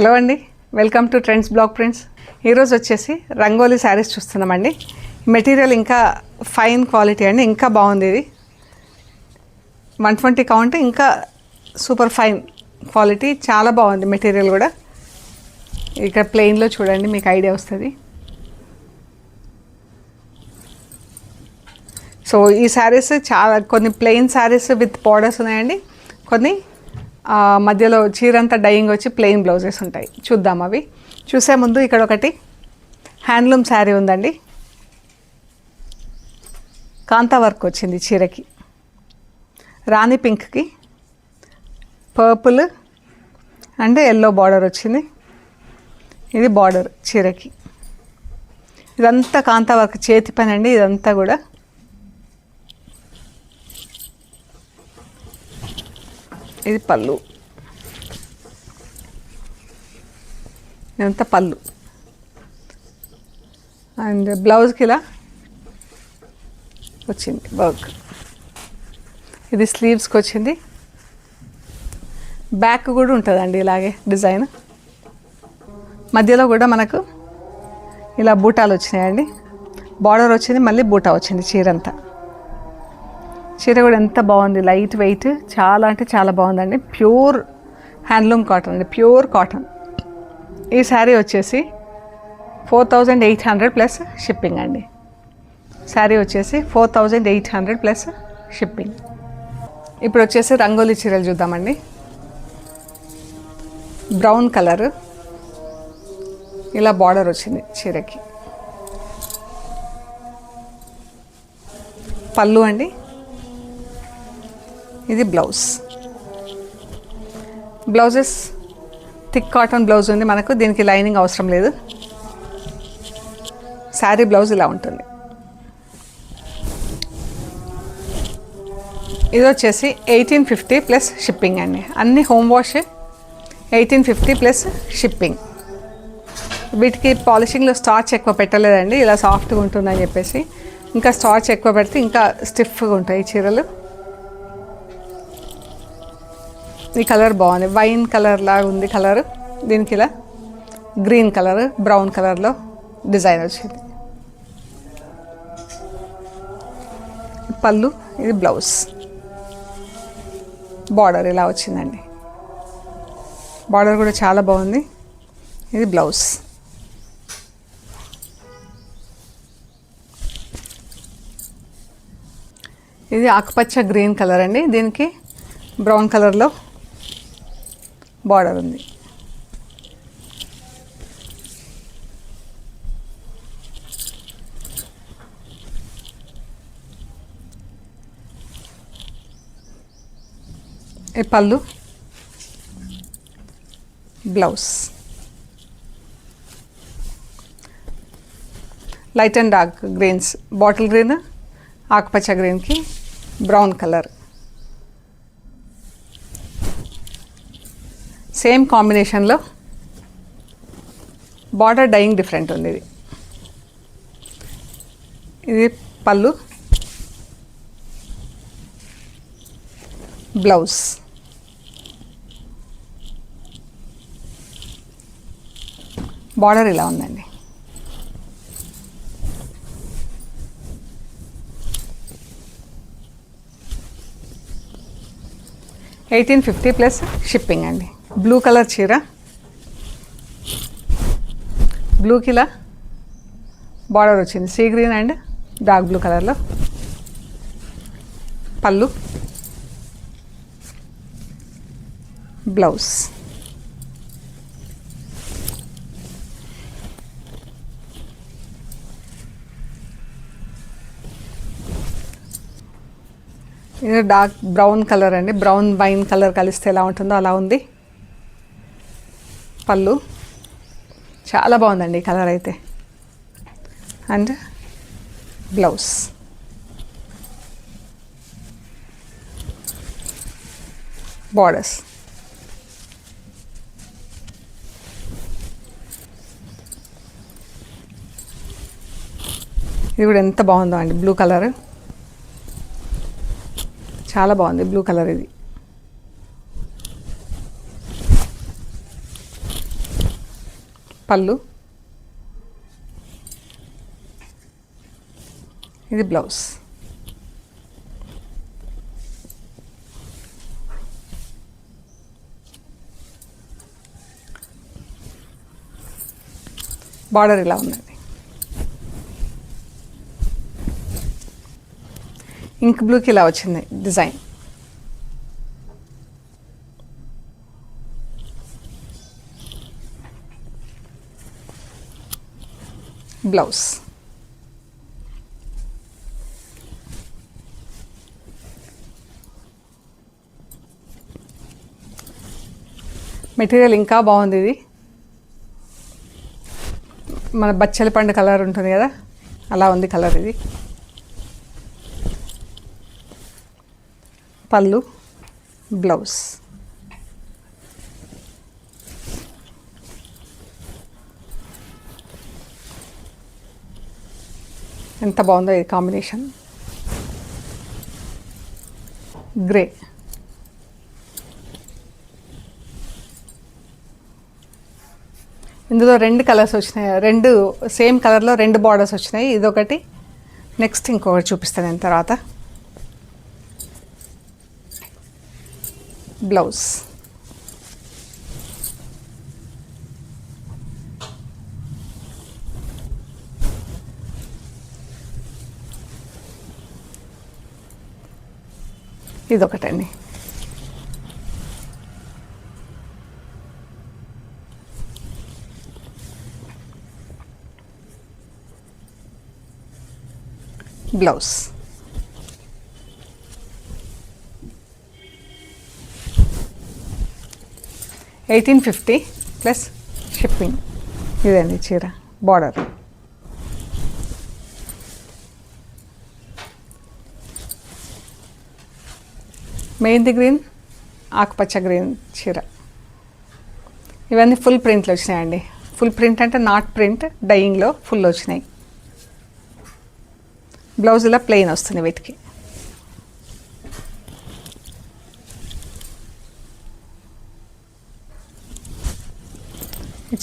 Hello అండి, welcome to trends blog prints. ఈరోజు వచ్చేసి రంగోలీ శారీస్ చూస్తున్నామండి. మెటీరియల్ ఇంకా ఫైన్ క్వాలిటీ అండి, ఇంకా బాగుంది. ఇది 120 కౌంట్, ఇంకా సూపర్ ఫైన్ క్వాలిటీ, చాలా బాగుంది మెటీరియల్ కూడా. ఇక్కడ ప్లెయిన్లో చూడండి, మీకు ఐడియా వస్తుంది. సో ఈ శారీస్ చాలా, కొన్ని ప్లెయిన్ శారీస్ విత్ బార్డర్స్ ఉన్నాయండి, కొన్ని మధ్యలో చీరంతా డైయింగ్ వచ్చి ప్లెయిన్ బ్లౌజెస్ ఉంటాయి. చూద్దాం అవి. చూసే ముందు ఇక్కడ ఒకటి హ్యాండ్లూమ్ శారీ ఉందండి. కాంతా వర్క్ వచ్చింది చీరకి. రాణి పింక్కి పర్పుల్ అండ్ ఎల్లో బార్డర్ వచ్చింది. ఇది బార్డర్ చీరకి. ఇదంతా కాంతా వర్క్, చేతి పని అండి ఇదంతా కూడా. ఇది పళ్ళు, ఇదంతా పళ్ళు. అండ్ బ్లౌజ్కి ఇలా వచ్చింది వర్క్. ఇది స్లీవ్స్కి వచ్చింది. బ్యాక్ కూడా ఉంటుందండి ఇలాగే డిజైన్. మధ్యలో కూడా మనకు ఇలా బూటాలు వచ్చినాయండి. బార్డర్ వచ్చింది, మళ్ళీ బూటా వచ్చింది చీరంతా. చీర కూడా ఎంత బాగుంది, లైట్ వెయిట్, చాలా అంటే చాలా బాగుందండి. ప్యూర్ హ్యాండ్లూమ్ కాటన్ అండి, ప్యూర్ కాటన్. ఈ శారీ వచ్చేసి 4800 ప్లస్ షిప్పింగ్ అండి. శారీ వచ్చేసి 4800 ప్లస్ షిప్పింగ్. ఇప్పుడు వచ్చేసి రంగోలీ చీరలు చూద్దామండి. బ్రౌన్ కలర్, ఇలా బార్డర్ వచ్చింది చీరకి. పళ్ళు అండి, ఇది blouse. Blouses thick cotton blouse ఉంది మనకు, దీనికి లైనింగ్ అవసరం లేదు. శారీ బ్లౌజ్ ఇలా ఉంటుంది. ఇది వచ్చేసి 1850 ప్లస్ షిప్పింగ్ అండి. అన్ని హోమ్ వాష్, 1850 ప్లస్ షిప్పింగ్. వీటికి పాలిషింగ్లో స్టార్చ్ ఎక్కువ పెట్టలేదండి, ఇలా సాఫ్ట్గా ఉంటుందని చెప్పేసి. ఇంకా స్టార్చ్ ఎక్కువ పెడితే ఇంకా స్టిఫ్గా ఉంటాయి చీరలు. ఈ కలర్ బాగుంది, వైన్ కలర్ లాగా ఉంది కలర్. దీనికి ఇలా గ్రీన్ కలర్, బ్రౌన్ కలర్లో డిజైన్ వచ్చింది. పళ్ళు, ఇది బ్లౌజ్. బార్డర్ ఇలా వచ్చిందండి. బార్డర్ కూడా చాలా బాగుంది. ఇది బ్లౌజ్. ఇది ఆకుపచ్చ గ్రీన్ కలర్ అండి, దీనికి బ్రౌన్ కలర్లో బార్డర్ ఉంది. ఈ పళ్ళు, blouse. Light and dark greens, bottle green, ఆకుపచ్చ గ్రీన్కి బ్రౌన్ కలర్. సేమ్ కాంబినేషన్లో బార్డర్ డైయింగ్ డిఫరెంట్ ఉంది. ఇది పళ్ళు, బ్లౌజ్. బార్డర్ ఇలా ఉందండి. $1850 ప్లస్ షిప్పింగ్ అండి. బ్లూ కలర్ చీర, బ్లూకి ఇలా బార్డర్ వచ్చింది, sea green and dark blue కలర్లో. పళ్ళు, బ్లౌజ్. ఇది డార్క్ బ్రౌన్ కలర్ అండి, బ్రౌన్ వైన్ కలర్ కలిస్తే ఎలా ఉంటుందో అలా ఉంది. పళ్ళు చాలా బాగుందండి ఈ కలర్ అయితే. And blouse. బార్డర్స్. ఇది కూడా ఎంత బాగుందో అండి, బ్లూ కలర్. చాలా బాగుంది బ్లూ కలర్ ఇది. పళ్ళు, ఇది బ్లౌజ్. బార్డర్ ఇలా ఉన్నది. ఇంక్ బ్లూకి ఇలా వచ్చింది డిజైన్. బ్లౌజ్. మెటీరియల్ ఇంకా బాగుంది. ఇది మన బచ్చలి పండు కలర్ ఉంటుంది కదా, అలా ఉంది కలర్. ఇది పళ్ళు, బ్లౌజ్. ఎంత బాగుందో ఇది కాంబినేషన్. గ్రే, ఇందులో 2 కలర్స్ వచ్చినాయి. 2 సేమ్ కలర్లో 2 బార్డర్స్ వచ్చినాయి. ఇదొకటి, నెక్స్ట్ ఇంకొకటి చూపిస్తాను నేను తర్వాత. బ్లౌజ్. ఇదొకటండి. బ్లౌజ్. $1850 plus shipping. ఇదండి చీర బార్డర్. మెహందీ గ్రీన్, ఆకుపచ్చ గ్రీన్ చీర. ఇవన్నీ ఫుల్ ప్రింట్లు వచ్చినాయండి. ఫుల్ ప్రింట్ అంటే నాట్ ప్రింట్, డైయింగ్లో ఫుల్ వచ్చినాయి. బ్లౌజ్ ఇలా ప్లెయిన్ వస్తుంది వీటికి.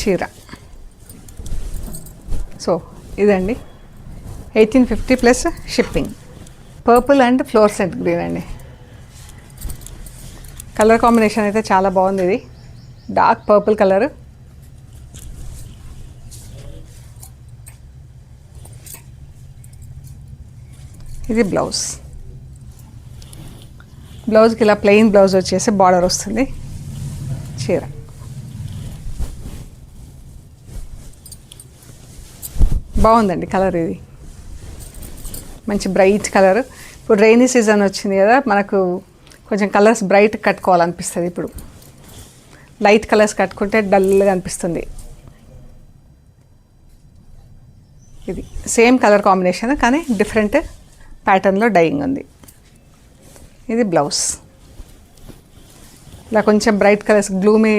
చీర. సో ఇదండి 1850 plus shipping. Purple and fluorescent green అండి. కలర్ కాంబినేషన్ అయితే చాలా బాగుంది. ఇది డార్క్ పర్పుల్ కలర్. ఇది బ్లౌజ్. బ్లౌజ్కి ఇలా ప్లెయిన్ బ్లౌజ్ వచ్చేసి బార్డర్ వస్తుంది. చీర బాగుందండి కలర్. ఇది మంచి బ్రైట్ కలర్. ఇప్పుడు రైనీ సీజన్ వచ్చింది కదా, మనకు కొంచెం కలర్స్ బ్రైట్ కట్టుకోవాలనిపిస్తుంది. ఇప్పుడు లైట్ కలర్స్ కట్టుకుంటే డల్గా అనిపిస్తుంది. ఇది సేమ్ కలర్ కాంబినేషన్ కానీ డిఫరెంట్ ప్యాటర్న్లో డైయింగ్ ఉంది. ఇది బ్లౌజ్. ఇలా కొంచెం బ్రైట్ కలర్స్, గ్లూమీ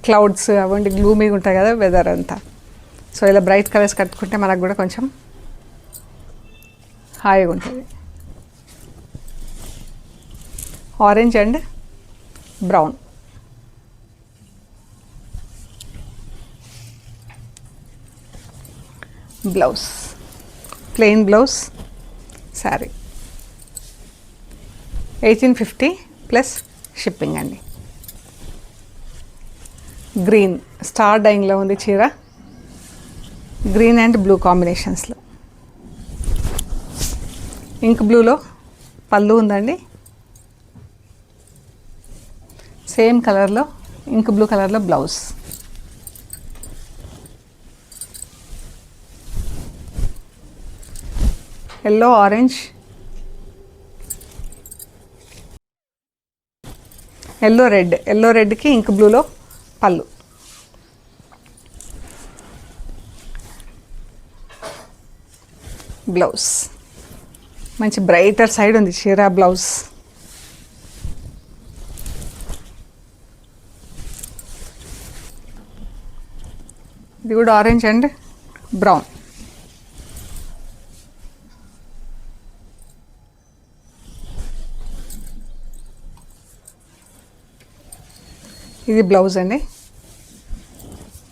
క్లౌడ్స్ అవండి, గ్లూమీగా ఉంటాయి కదా వెదర్ అంతా. సో ఇలా బ్రైట్ కలర్స్ కట్టుకుంటే మనకు కూడా కొంచెం హాయిగా ఉంటుంది. Orange and brown. Blouse plain blouse sari. 1850 plus shipping అండి. గ్రీన్ స్టార్ డైయింగ్లో ఉంది చీర. గ్రీన్ అండ్ బ్లూ కాంబినేషన్స్లో. ఇంక్ బ్లూలో పళ్ళు ఉందండి. సేమ్ కలర్లో ఇంక్ బ్లూ కలర్లో blouse. Yellow, orange, yellow red. Yellow రెడ్కి ఇంక్ బ్లూలో పళ్ళు. బ్లౌజ్ మంచి బ్రైటర్ సైడ్ ఉంది చీర బ్లౌజ్. ఇది కూడా ఆరెంజ్ అండ్ బ్రౌన్. ఇది బ్లౌజ్ అండి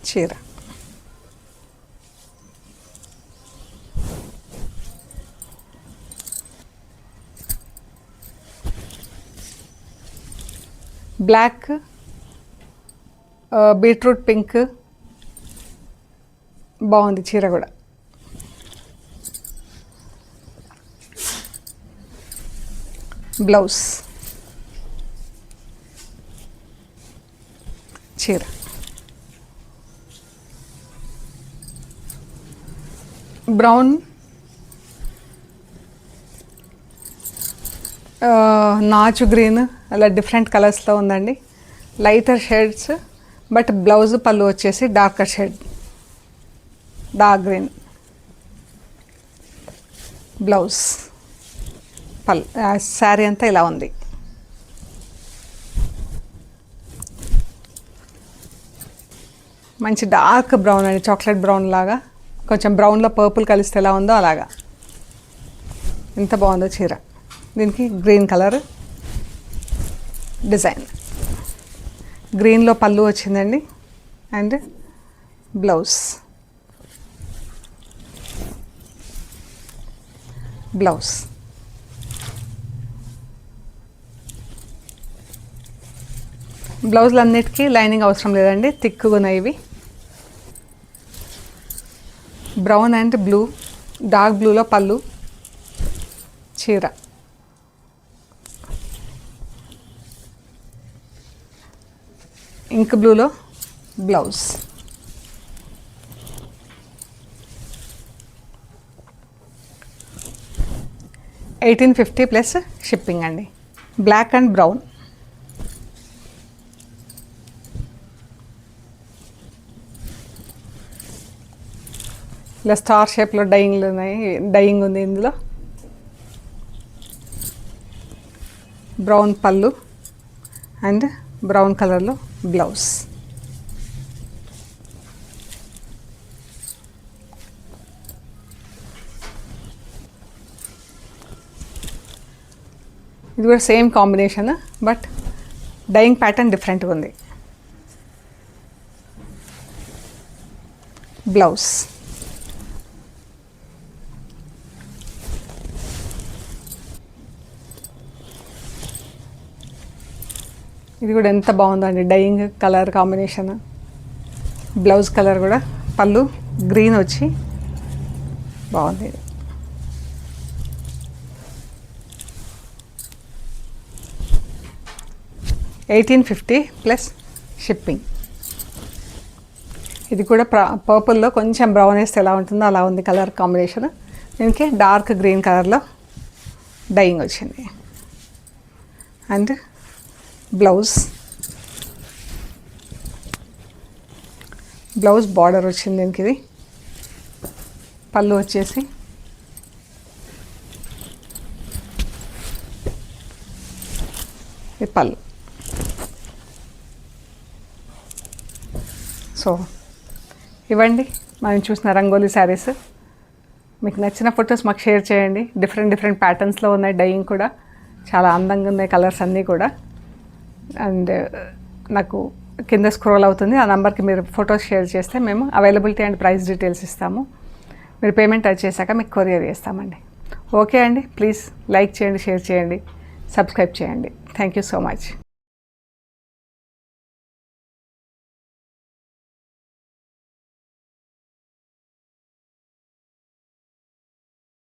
చీర. బ్లాక్, బీట్రూట్ పింక్, బాగుంది చీర కూడా. బ్లౌజ్, చీర, బ్రౌన్, నాచు గ్రీన్, అలా డిఫరెంట్ కలర్స్లో ఉందండి. లైటర్ షేడ్స్, బట్ బ్లౌజ్ పళ్ళు వచ్చేసి darker shade, dark green. Blouse, పళ్ళు, శారీ అంతా ఇలా ఉంది. మంచి డార్క్ బ్రౌన్ అండి, చాక్లెట్ బ్రౌన్ లాగా, కొంచెం బ్రౌన్లో పర్పుల్ కలిస్తే ఎలా ఉందో అలాగా. ఎంత బాగుందో చీర. దీనికి గ్రీన్ కలర్ డిజైన్, గ్రీన్లో పళ్ళు వచ్చిందండి. అండ్ బ్లౌజ్, బ్లౌజ్, బ్లౌజులు అన్నిటికీ లైనింగ్ అవసరం లేదండి, థిక్గా ఉన్నాయి ఇవి. బ్రౌన్ అండ్ బ్లూ, డార్క్ బ్లూలో పళ్ళు, చీర. ఇంక్ బ్లూలో బ్లౌజ్. $1850 ప్లస్ షిప్పింగ్ అండి. బ్లాక్ అండ్ బ్రౌన్, ఇలా స్టార్ షేప్లో డైయింగ్లు ఉన్నాయి, డైయింగ్ ఉంది ఇందులో. బ్రౌన్ పళ్ళు అండ్ బ్రౌన్ కలర్లో బ్లౌజ్. ఇది కూడా same combination, but dyeing pattern డిఫరెంట్గా ఉంది. బ్లౌజ్, ఇది కూడా ఎంత బాగుందండి, dyeing colour combination. Blouse colour కూడా పళ్ళు గ్రీన్ వచ్చి బాగుంది. ఇది $1850 ప్లస్ షిప్పింగ్. ఇది కూడా పర్పుల్లో కొంచెం బ్రౌన్ వేస్తే ఎలా ఉంటుందో అలా ఉంది కలర్ కాంబినేషన్. దీనికి డార్క్ గ్రీన్ కలర్లో డైయింగ్ వచ్చింది. అండ్ బ్లౌజ్, బ్లౌజ్ బార్డర్ వచ్చింది దీనికి. ఇది పళ్ళు వచ్చేసి ఇది పళ్ళు. సో ఇవ్వండి మనం చూసిన రంగోలీ శారీస్. మీకు నచ్చిన ఫొటోస్ మాకు షేర్ చేయండి. డిఫరెంట్ ప్యాటర్న్స్లో ఉన్నాయి, డైయింగ్ కూడా చాలా అందంగా ఉన్నాయి, కలర్స్ అన్నీ కూడా. అండ్ నాకు కింద స్క్రోల్ అవుతుంది, ఆ నెంబర్కి మీరు ఫొటోస్ షేర్ చేస్తే మేము అవైలబిలిటీ అండ్ ప్రైస్ డీటెయిల్స్ ఇస్తాము. మీరు పేమెంట్ అది చేశాక మీకు కొరియర్ చేస్తామండి. ఓకే అండి, ప్లీజ్ లైక్ చేయండి, షేర్ చేయండి, సబ్స్క్రైబ్ చేయండి. Thank you so much.